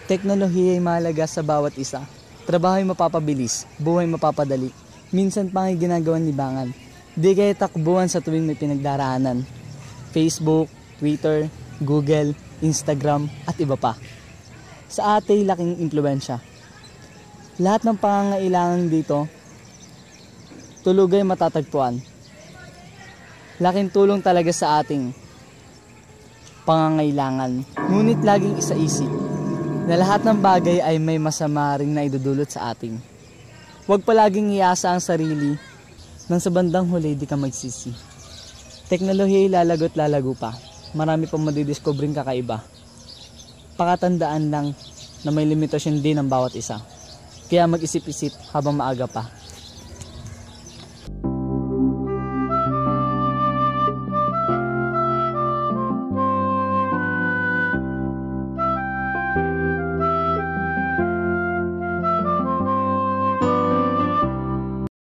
Teknolohiya ay mahalaga sa bawat isa. Trabaho ay mapapabilis, buhay mapapadali. Minsan pang ay ginagawan libangan. Di kaya takbuhan sa tuwing may pinagdaraanan. Facebook, Twitter, Google, Instagram at iba pa. Sa ate laking impluwensya. Lahat ng pangangailangan dito, tulugay matatagpuan. Laking tulong talaga sa ating pangangailangan. Ngunit laging isaisip na lahat ng bagay ay may masama ring naidudulot sa ating. Huwag palaging iasa ang sarili nang sa bandang huli di ka magsisi. Teknolohiya ay lalagot-lalago pa. Marami pang madidiskobring kakaiba. Pakatandaan lang na may limitasyon din ang bawat isa. Kaya mag-isip-isip habang maaga pa.